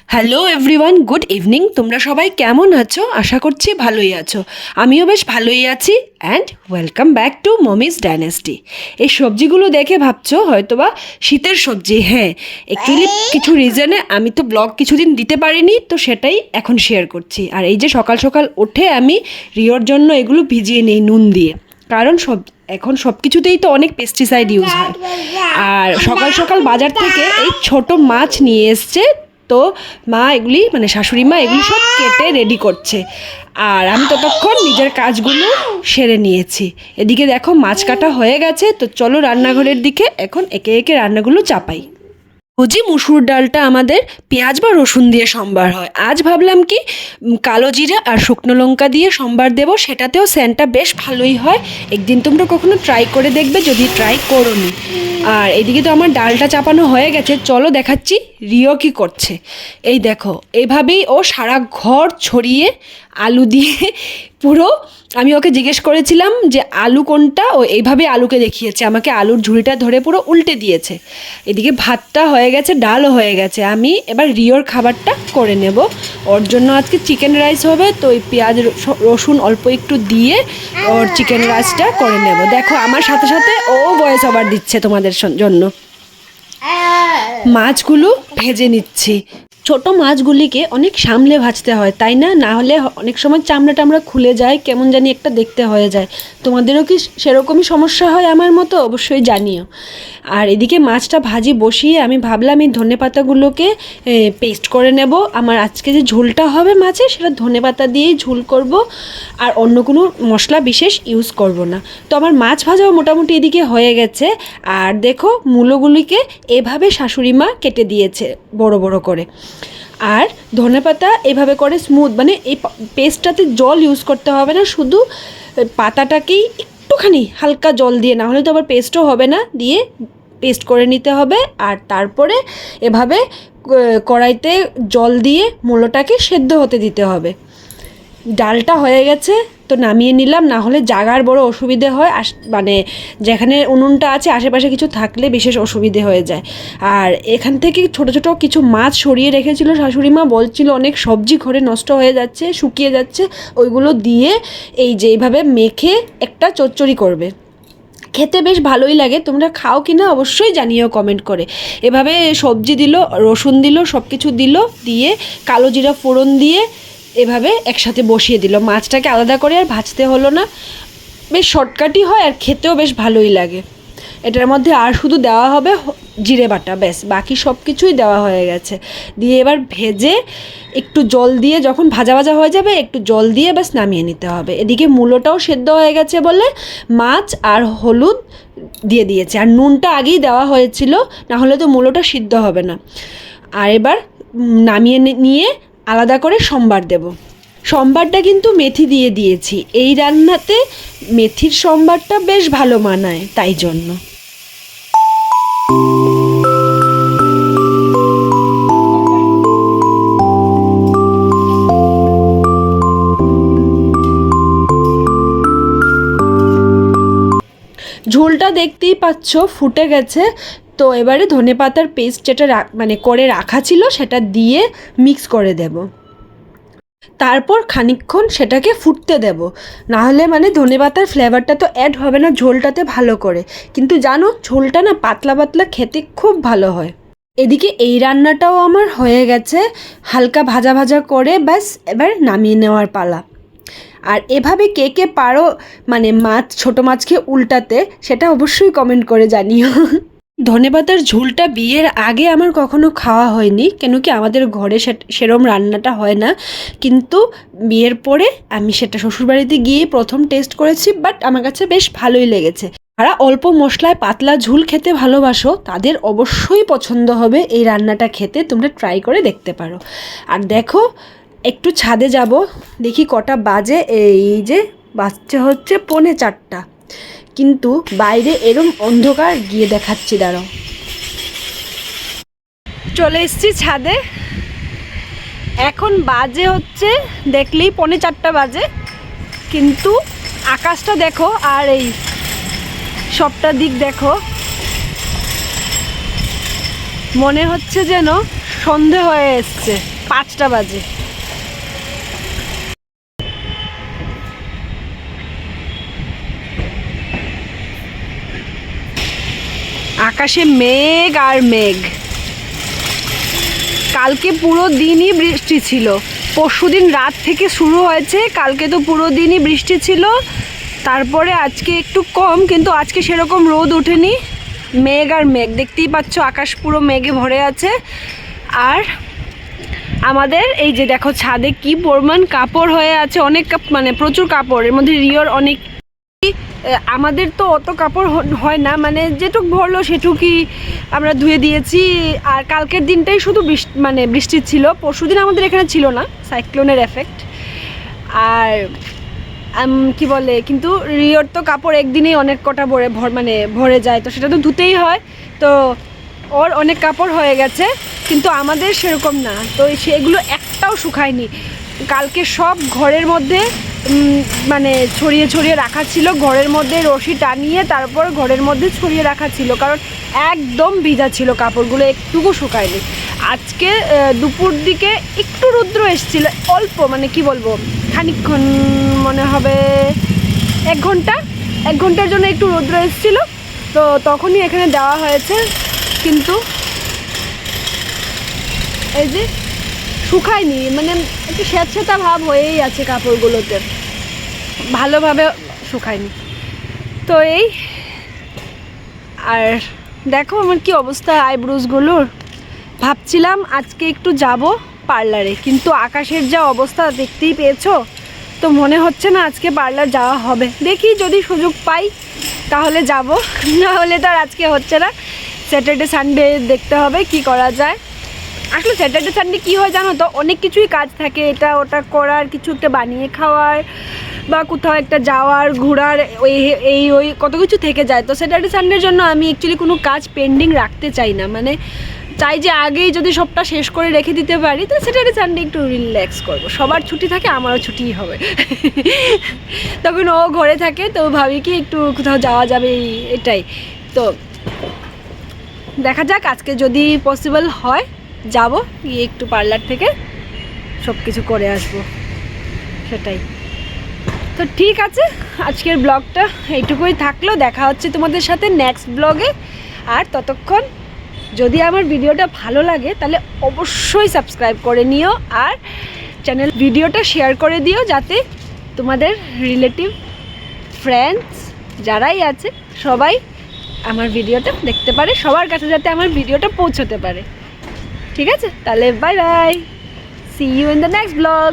Hello everyone, good evening. তোমরা সবাই কেমন আছো? আশা করছি ভালোই আছো। আমিও বেশ ভালোই আছি। And welcome back to Mommy's Dynasty. এই সবজিগুলো দেখে ভাবছো হয়তোবা শীতের সবজি। হ্যাঁ, অ্যাকচুয়ালি কিছু রিজনে আমি তো ব্লগ কিছুদিন দিতে পারিনি, তো সেটাই এখন শেয়ার করছি। আর এই যে সকাল সকাল উঠে আমি রিওর জন্য এগুলো ভিজিয়ে নিই নুন দিয়ে, কারণ এখন সব কিছুতেই তো অনেক পেস্টিসাইড ইউজ হয়। আর সকাল সকাল বাজার থেকে এই ছোট মাছ নিয়ে এসছে, তো মা এগুলি মানে শাশুড়ি মা এগুলি সব কেটে রেডি করছে। আর আমি ততক্ষণ নিজের কাজগুলো সেরে নিয়েছি। এদিকে দেখো মাছ কাটা হয়ে গেছে, তো চলো রান্নাঘরের দিকে এখন একে একে রান্নাগুলো চাপাই। ভুজি মুসুর ডালটা আমাদের পেঁয়াজ বা রসুন দিয়ে সম্বার হয়। আজ ভাবলাম কি কালো জিরা আর শুকনো লঙ্কা দিয়ে সম্বার দেব, সেটাতেও সেন্টটা বেশ ভালোই হয়। একদিন তোমরা কখনো ট্রাই করে দেখবে যদি ট্রাই করোনি। আর এদিকে তো আমার ডালটা চাপানো হয়ে গেছে, চলো দেখাচ্ছি রিও কি করছে। এই দেখো, এইভাবেই ও সারা ঘর ছড়িয়ে আলু দিয়ে পুরো, আমি ওকে জিজ্ঞেস করেছিলাম যে আলু কোনটা, ও এইভাবে আলুকে দেখিয়েছে আমাকে, আলুর ঝুড়িটা ধরে পুরো উল্টে দিয়েছে। এদিকে ভাতটা হয়ে গেছে, ডালও হয়ে গেছে। আমি এবার রিওর খাবারটা করে নেব। ওর জন্য আজকে চিকেন রাইস হবে, তো ওই পেঁয়াজ রসুন অল্প একটু দিয়ে ওর চিকেন রাইসটা করে নেব। দেখো আমার সাথে সাথে ও ভয়েস ওভার দিচ্ছে তোমাদের জন্য। মাছগুলো ভেজে নিচ্ছি। ছোট মাছগুলিকে অনেক সামলে ভাজতে হয়, তাই না? না হলে অনেক সময় চামড়া টামড়া খুলে যায়, কেমন জানি একটা দেখতে হয়ে যায়। তোমাদেরও কি সেরকমই সমস্যা হয় আমার মতো? অবশ্যই জানিও। আর এদিকে মাছটা ভাজি বসিয়ে আমি ভাবলাম এই ধনেপাতাগুলোকে পেস্ট করে নেব। আমার আজকে যে ঝোলটা হবে মাছের, সেটা ধনেপাতা দিয়েই ঝোল করব, আর অন্য কোনো মশলা বিশেষ ইউজ করব না। তো আমার মাছ ভাজাও মোটামুটি এদিকে হয়ে গেছে। আর দেখো মূলোগুলিকে এভাবে শাশুড়ি মা কেটে দিয়েছে বড় বড় করে। আর ধনেপাতা এভাবে করে স্মুথ, মানে এই পেস্টটাতে জল ইউজ করতে হবে না, শুধু পাতাটাকেই একটুখানি হালকা জল দিয়ে, না হলে তো আবার পেস্টও হবে না, দিয়ে পেস্ট করে নিতে হবে। আর তারপরে এভাবে কড়াইতে জল দিয়ে মূলোটাকে সেদ্ধ হতে দিতে হবে। ডালটা হয়ে গেছে, তো নামিয়ে নিলাম, না হলে জাগার বড় অসুবিধে হয়। মানে যেখানে উনুনটা আছে আশেপাশে কিছু থাকলে বিশেষ অসুবিধে হয়ে যায়। আর এখান থেকে ছোট ছোট কিছু মাছ সরিয়ে রেখেছিল শাশুড়ি মা, বলছিল অনেক সবজি ঘরে নষ্ট হয়ে যাচ্ছে, শুকিয়ে যাচ্ছে, ওইগুলো দিয়ে এই যে এইভাবে মেখে একটা চচ্চড়ি করবে। খেতে বেশ ভালোই লাগে। তোমরা খাও কি না অবশ্যই জানিও কমেন্ট করে। এভাবে সবজি দিল, রসুন দিল, সব কিছু দিল, দিয়ে কালো জিরা ফোড়ন দিয়ে এভাবে একসাথে বসিয়ে দিল। মাছটাকে আলাদা করে আর ভাজতে হলো না, বেশ শর্টকাটই হয় আর খেতেও বেশ ভালোই লাগে। এটার মধ্যে আর শুধু দেওয়া হবে জিরে বাটা, ব্যাস, বাকি সব কিছুই দেওয়া হয়ে গেছে। দিয়ে এবার ভেজে একটু জল দিয়ে, যখন ভাজা ভাজা হয়ে যাবে একটু জল দিয়ে ব্যাস নামিয়ে নিতে হবে। এদিকে মূলোটাও সেদ্ধ হয়ে গেছে বলে মাছ আর হলুদ দিয়ে দিয়েছে, আর নুনটা আগেই দেওয়া হয়েছিল, না হলে তো মূলোটা সিদ্ধ হবে না। আর এবার নামিয়ে নিয়ে আলাদা করে সম্বার দেব। সম্বারটা কিন্তু মেথি দিয়ে দিয়েছি, এই রান্নাতে মেথির সম্বারটা বেশ ভালো মানায়, তাই জন্য। ঝোলটা দেখতেই পাচ্ছ ফুটে গেছে। তো এবারে ধনেপাতার পেস্ট যেটা মানে করে রাখা ছিল সেটা দিয়ে মিক্স করে দেব। তারপর খানিকক্ষণ সেটাকে ফুটতে দেব, না হলে মানে ধনেপাতার ফ্লেভারটা তো অ্যাড হবে না ঝোলটাতে ভালো করে। কিন্তু জানো ঝোলটা না পাতলা পাতলা খেতে খুব ভালো হয়। এদিকে এই রান্নাটাও আমার হয়ে গেছে, হালকা ভাজা ভাজা করে ব্যাস এবার নামিয়ে নেওয়ার পালা। আর এভাবে কে কে পারো মানে মাছ, ছোটো মাছকে উল্টাতে, সেটা অবশ্যই কমেন্ট করে জানিও। ধনেপাতার ঝোলটা বিয়ের আগে আমার কখনো খাওয়া হয়নি, কেন কি আমাদের ঘরে সেরম রান্নাটা হয় না। কিন্তু বিয়ের পরে আমি সেটা শ্বশুরবাড়িতে গিয়ে প্রথম টেস্ট করেছি, বাট আমার কাছে বেশ ভালোই লেগেছে। যারা অল্প মশলায় পাতলা ঝোল খেতে ভালোবাসো তাদের অবশ্যই পছন্দ হবে এই রান্নাটা খেতে, তোমরা ট্রাই করে দেখতে পারো। আর দেখো একটু ছাদে যাব, দেখি কটা বাজে। এই যে বাজছে হচ্ছে 3:45, কিন্তু বাইরে এরম অন্ধকার, গিয়ে দেখাচ্ছি, দাঁড়াও। চলে এসেছি ছাদে, এখন বাজে হচ্ছে দেখলেই 3:45 বাজে, কিন্তু আকাশটা দেখো আর এই সবটা দিক দেখো, মনে হচ্ছে যেন সন্ধে হয়ে এসছে। 5টা বাজে। আকাশে মেঘ আর মেঘ। কালকে পুরো দিনই বৃষ্টি ছিল, পরশুদিন রাত থেকে শুরু হয়েছে, কালকে তো পুরো দিনই বৃষ্টি ছিল, তারপরে আজকে একটু কম, কিন্তু আজকে সেরকম রোদ ওঠেনি, মেঘ আর মেঘ। দেখতেই পাচ্ছ আকাশ পুরো মেঘে ভরে আছে। আর আমাদের এই যে দেখো ছাদে কি পরিমাণ কাপড় হয়ে আছে, অনেক মানে প্রচুর কাপড়, এর মধ্যে রিওর অনেক। আমাদের তো অত কাপড় হয় না, মানে যেটুক ভরলো সেটুকুই আমরা ধুয়ে দিয়েছি। আর কালকের দিনটাই শুধু বৃষ্টি ছিল, পরশুদিন আমাদের এখানে ছিল না, সাইক্লোনের এফেক্ট। আর কি বলে, কিন্তু রিওর তো কাপড় একদিনেই অনেক কটা ভরে যায়, তো সেটা তো ধুতেই হয়, তো ওর অনেক কাপড় হয়ে গেছে, কিন্তু আমাদের সেরকম না, তো সেগুলো একটাও শুকায়নি। কালকে সব ঘরের মধ্যে মানে ছড়িয়ে ছড়িয়ে রাখা ছিল, ঘরের মধ্যে রশি টানিয়ে তারপর ঘরের মধ্যে ছড়িয়ে রাখা ছিল, কারণ একদম ভিজা ছিল কাপড়গুলো, একটুকু শুকায়নি। আজকে দুপুর দিকে একটু রৌদ্র এসেছিল অল্প, মানে কি বলবো, খানিকক্ষণ, মনে হবে 1 ঘন্টার জন্য একটু রৌদ্র এসেছিল, তো তখনই এখানে দেওয়া হয়েছে, কিন্তু এই যে শুকায়নি, মানে একটু স্যাঁতস্যাঁতা ভাব হয়েই আছে কাপড়গুলোতে, ভালোভাবে শুকায়নি। তো এই, আর দেখো আমার কি অবস্থা আইব্রোসগুলোর। ভাবছিলাম আজকে একটু যাব পার্লারে, কিন্তু আকাশের যা অবস্থা দেখতেই পেয়েছো, তো মনে হচ্ছে না আজকে পার্লার যাওয়া হবে। দেখি যদি সুযোগ পাই তাহলে যাব, না হলে তো আর আজকে হচ্ছে না। স্যাটারডে সানডে দেখতে হবে কি করা যায়। আসলে স্যাটারডে সানডে কী হয় জানো তো, অনেক কিছুই কাজ থাকে, এটা ওটা করার, কিছু একটা বানিয়ে খাওয়ার, বা কোথাও একটা যাওয়ার, ঘোরার, ওই কত কিছু থেকে যায়। তো স্যাটারডে সানডের জন্য আমি অ্যাকচুয়ালি কোনো কাজ পেন্ডিং রাখতে চাই না, মানে চাই যে আগেই যদি সবটা শেষ করে রেখে দিতে পারি, তো স্যাটারডে সানডে একটু রিল্যাক্স করবো। সবার ছুটি থাকে, আমারও ছুটিই হবে। তখন ও ঘরে থাকে, তো ভাবি কি একটু কোথাও যাওয়া যাবে, এটাই। তো দেখা যাক, আজকে যদি পসিবল হয় যাব, গিয়ে একটু পার্লার থেকে সব কিছু করে আসবো, সেটাই। তো ঠিক আছে, আজকের ব্লগটা এইটুকুই থাকলো, দেখা হচ্ছে তোমাদের সাথে নেক্সট ব্লগে। আর ততক্ষণ যদি আমার ভিডিওটা ভালো লাগে তাহলে অবশ্যই সাবস্ক্রাইব করে নিও, আর ভিডিওটা শেয়ার করে দিও, যাতে তোমাদের রিলেটিভ, ফ্রেন্ডস যারাই আছে সবাই আমার ভিডিওটা দেখতে পারে, সবার কাছে যাতে আমার ভিডিওটা পৌঁছতে পারে। ঠিক আছে, তাহলে bye bye, see you in the next blog.